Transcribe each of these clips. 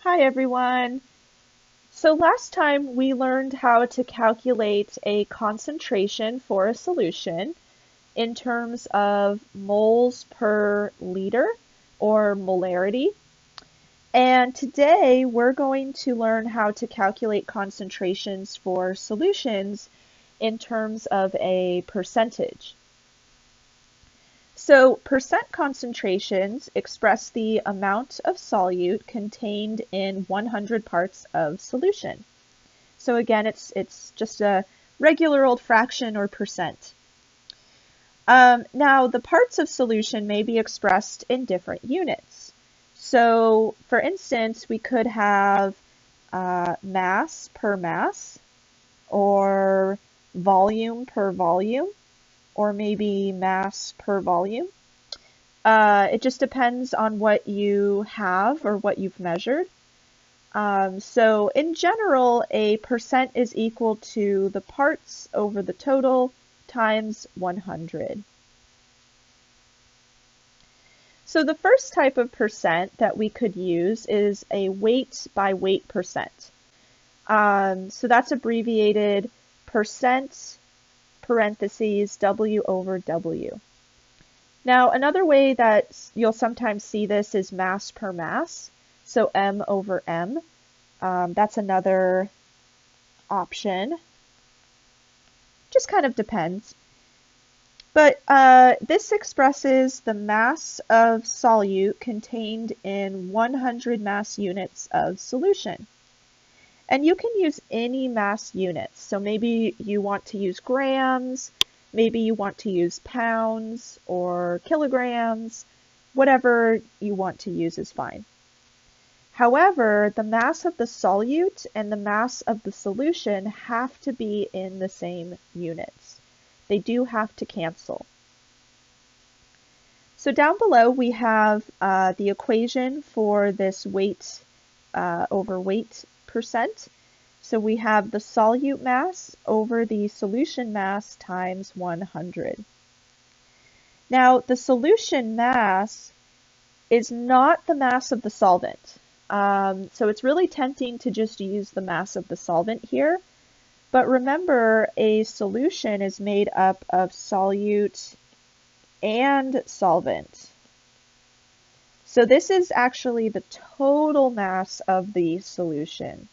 Hi everyone. So last time we learned how to calculate a concentration for a solution in terms of moles per liter or molarity. And today we're going to learn how to calculate concentrations for solutions in terms of a percentage. So percent concentrations express the amount of solute contained in 100 parts of solution. So again, it's just a regular old fraction or percent. Now, the parts of solution may be expressed in different units. So for instance, we could have mass per mass, or volume per volume, or maybe mass per volume. It just depends on what you have or what you've measured. So in general, a percent is equal to the parts over the total times 100. So the first type of percent that we could use is a weight by weight percent. So that's abbreviated percent parentheses W over W. Now, another way that you'll sometimes see this is mass per mass, so M over M. That's another option. Just kind of depends. But this expresses the mass of solute contained in 100 mass units of solution. And you can use any mass units. So maybe you want to use grams, maybe you want to use pounds or kilograms, whatever you want to use is fine. However, the mass of the solute and the mass of the solution have to be in the same units. They do have to cancel. So down below we have the equation for this weight over weight percent. So we have the solute mass over the solution mass times 100. Now the solution mass is not the mass of the solvent. So it's really tempting to just use the mass of the solvent here. But remember, a solution is made up of solute and solvent. So this is actually the total mass of the solution.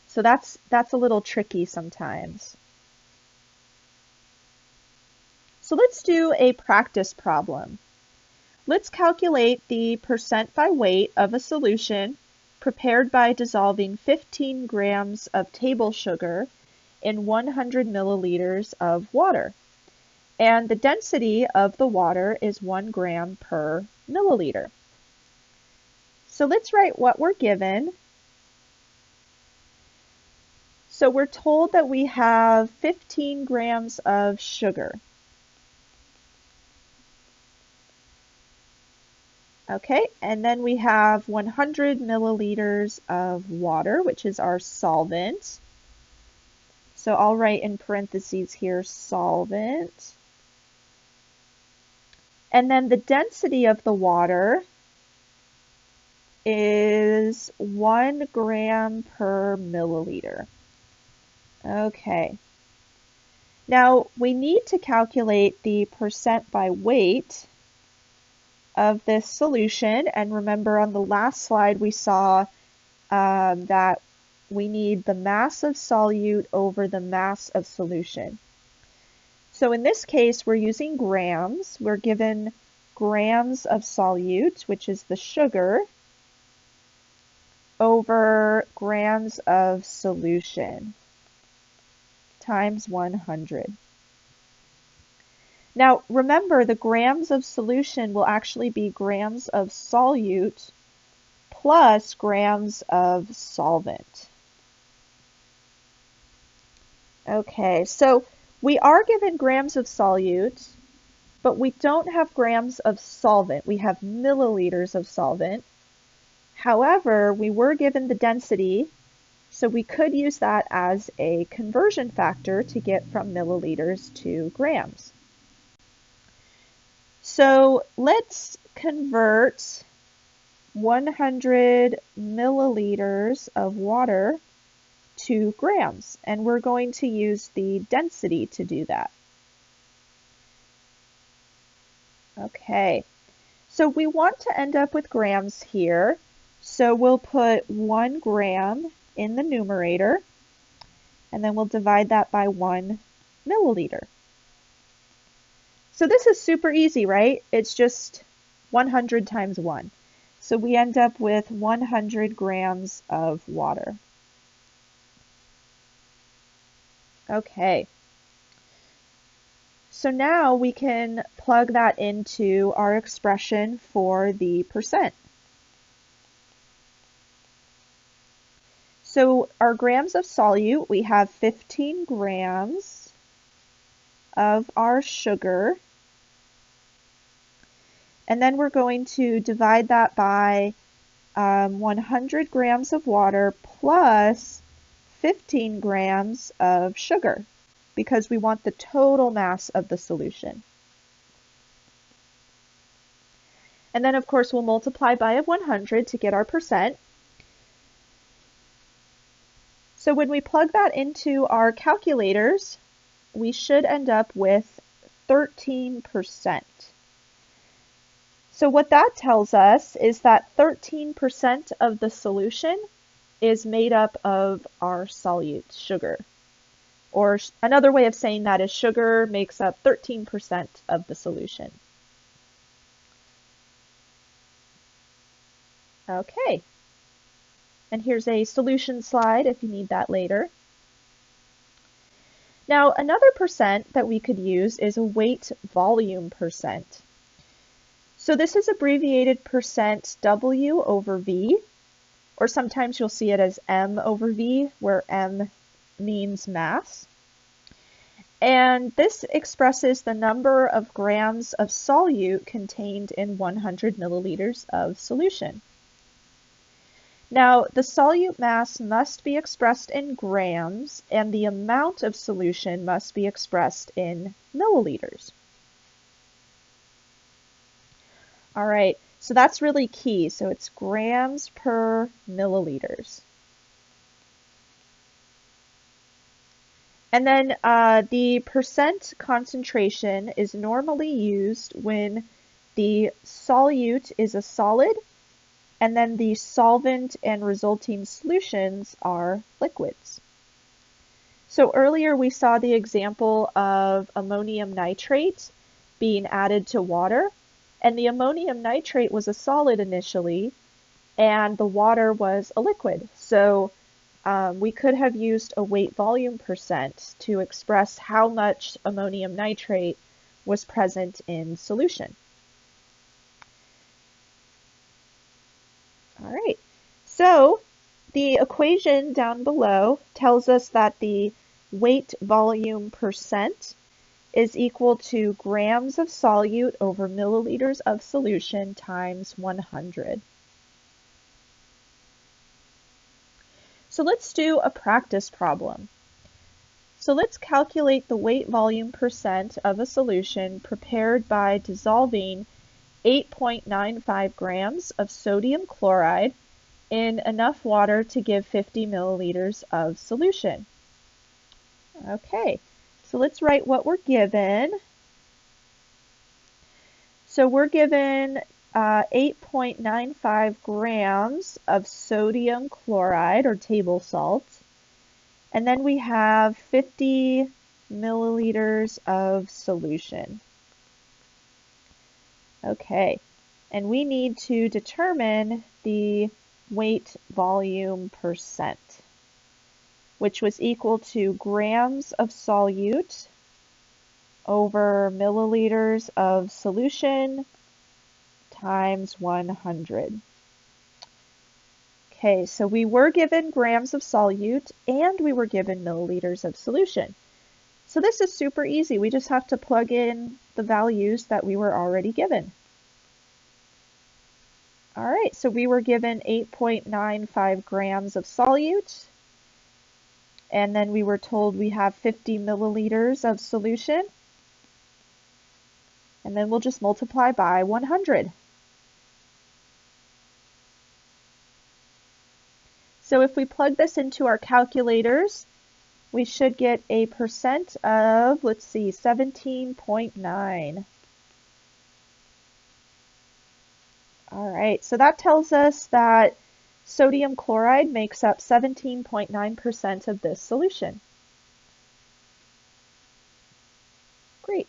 So that's a little tricky sometimes. So let's do a practice problem. Let's calculate the percent by weight of a solution prepared by dissolving 15 grams of table sugar in 100 milliliters of water. And the density of the water is 1 gram per milliliter. So let's write what we're given. So we're told that we have 15 grams of sugar. Okay, and then we have 100 milliliters of water, which is our solvent. So I'll write in parentheses here, solvent. And then the density of the water is 1 gram per milliliter. Okay. Now we need to calculate the percent by weight of this solution, and remember on the last slide we saw that we need the mass of solute over the mass of solution. So in this case we're using grams. We're given grams of solute, which is the sugar, over grams of solution times 100. Now remember, the grams of solution will actually be grams of solute plus grams of solvent. Okay, so we are given grams of solute, but we don't have grams of solvent. We have milliliters of solvent. However, we were given the density, so we could use that as a conversion factor to get from milliliters to grams. So let's convert 100 milliliters of water to grams, and we're going to use the density to do that. Okay, so we want to end up with grams here, so we'll put 1 gram in the numerator, and then we'll divide that by 1 milliliter. So this is super easy, right? It's just 100 times 1. So we end up with 100 grams of water. Okay. So now we can plug that into our expression for the percent. So our grams of solute, we have 15 grams of our sugar. And then we're going to divide that by 100 grams of water plus 15 grams of sugar, because we want the total mass of the solution. And then, of course, we'll multiply by 100 to get our percent. So when we plug that into our calculators, we should end up with 13%. So what that tells us is that 13% of the solution is made up of our solute, sugar. Or another way of saying that is sugar makes up 13% of the solution. Okay. And here's a solution slide if you need that later. Now, another percent that we could use is a weight volume percent. So this is abbreviated percent W over V, or sometimes you'll see it as M over V, where M means mass. And this expresses the number of grams of solute contained in 100 milliliters of solution. Now, the solute mass must be expressed in grams, and the amount of solution must be expressed in milliliters. All right, so that's really key. So it's grams per milliliters. And then the percent concentration is normally used when the solute is a solid, and then the solvent and resulting solutions are liquids. So earlier we saw the example of ammonium nitrate being added to water, and the ammonium nitrate was a solid initially, and the water was a liquid. So we could have used a weight volume percent to express how much ammonium nitrate was present in solution. All right, so the equation down below tells us that the weight volume percent is equal to grams of solute over milliliters of solution times 100. So let's do a practice problem. So let's calculate the weight volume percent of a solution prepared by dissolving 8.95 grams of sodium chloride in enough water to give 50 milliliters of solution. Okay, so let's write what we're given. So we're given 8.95 grams of sodium chloride, or table salt, and then we have 50 milliliters of solution. Okay, and we need to determine the weight volume percent, which was equal to grams of solute over milliliters of solution times 100. Okay, so we were given grams of solute and we were given milliliters of solution. So this is super easy. We just have to plug in the values that we were already given. All right, so we were given 8.95 grams of solute, and then we were told we have 50 milliliters of solution, and then we'll just multiply by 100. So if we plug this into our calculators, we should get a percent of, let's see, 17.9. All right, so that tells us that sodium chloride makes up 17.9% of this solution. Great.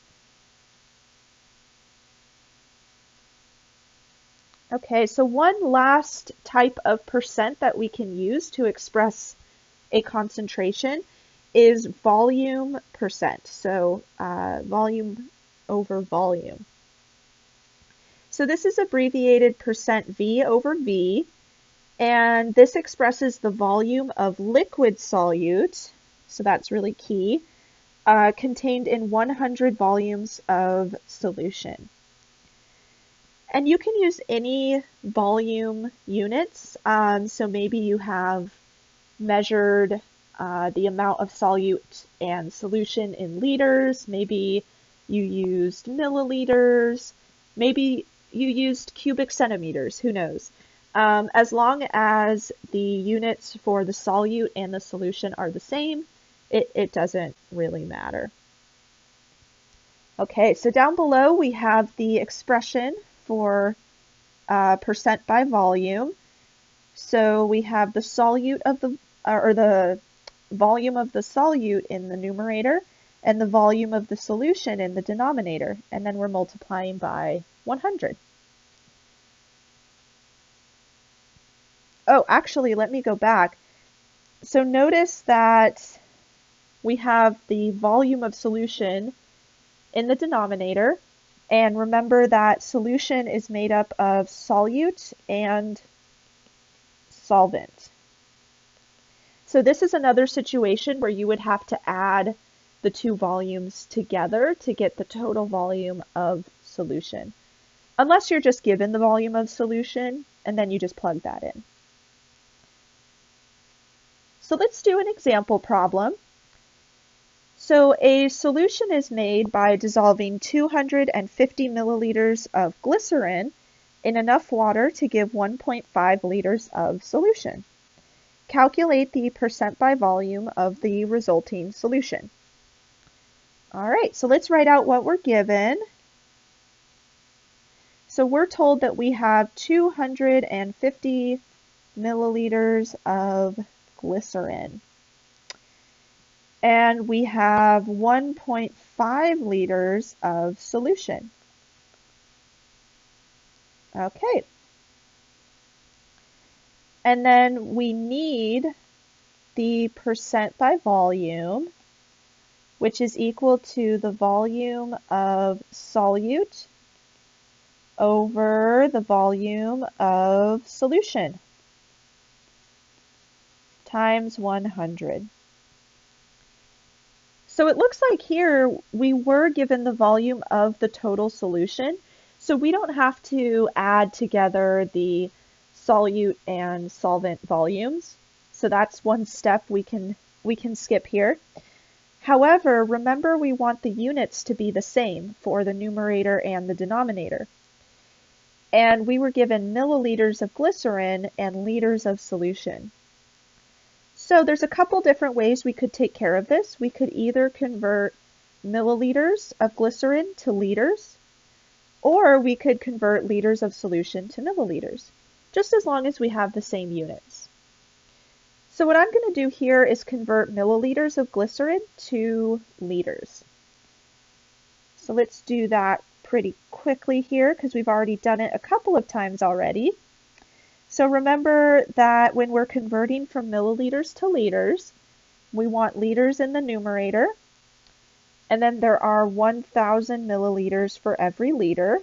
Okay, so one last type of percent that we can use to express a concentration is volume percent, so volume over volume. So this is abbreviated percent V over V, and this expresses the volume of liquid solute, so that's really key, contained in 100 volumes of solution. And you can use any volume units, so maybe you have measured the amount of solute and solution in liters, maybe you used milliliters, maybe you used cubic centimeters, who knows. As long as the units for the solute and the solution are the same, it doesn't really matter. Okay, so down below we have the expression for percent by volume. So we have the solute of the, or the volume of the solute in the numerator and the volume of the solution in the denominator, and then we're multiplying by 100. Oh, actually, let me go back. So notice that we have the volume of solution in the denominator, and remember that solution is made up of solute and solvent. So this is another situation where you would have to add the two volumes together to get the total volume of solution, unless you're just given the volume of solution and then you just plug that in. So let's do an example problem. So a solution is made by dissolving 250 milliliters of glycerin in enough water to give 1.5 liters of solution. Calculate the percent by volume of the resulting solution. All right, so let's write out what we're given. So we're told that we have 250 milliliters of glycerin. And we have 1.5 liters of solution. Okay. And then we need the percent by volume, which is equal to the volume of solute over the volume of solution times 100. So it looks like here we were given the volume of the total solution, so we don't have to add together the solute and solvent volumes. So that's one step we can skip here. However, remember we want the units to be the same for the numerator and the denominator. And we were given milliliters of glycerin and liters of solution. So there's a couple different ways we could take care of this. We could either convert milliliters of glycerin to liters, or we could convert liters of solution to milliliters, just as long as we have the same units. So what I'm going to do here is convert milliliters of glycerin to liters. So let's do that pretty quickly here because we've already done it a couple of times already. So remember that when we're converting from milliliters to liters, we want liters in the numerator, and then there are 1,000 milliliters for every liter.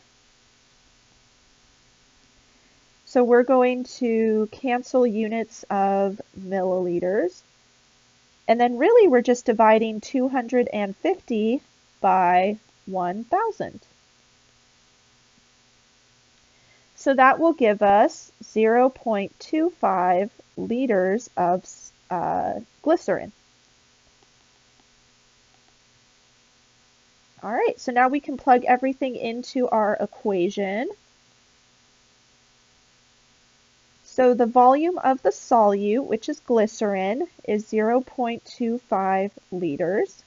So we're going to cancel units of milliliters, and then really we're just dividing 250 by 1,000. So that will give us 0.25 liters of glycerin. All right, so now we can plug everything into our equation. So the volume of the solute, which is glycerin, is 0.25 liters.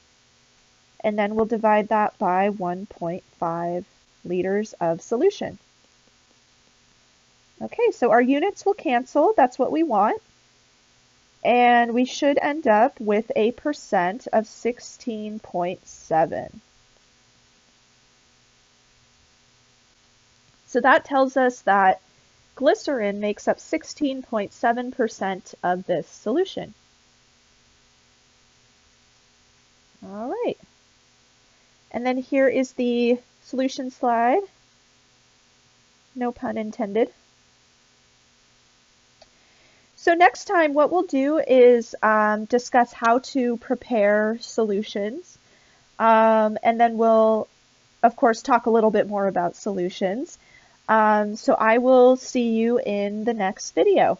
And then we'll divide that by 1.5 liters of solution. Okay, so our units will cancel. That's what we want. And we should end up with a percent of 16.7. So that tells us that glycerin makes up 16.7% of this solution. All right. And then here is the solution slide. No pun intended. So next time what we'll do is discuss how to prepare solutions. And then we'll, of course, talk a little bit more about solutions. So I will see you in the next video.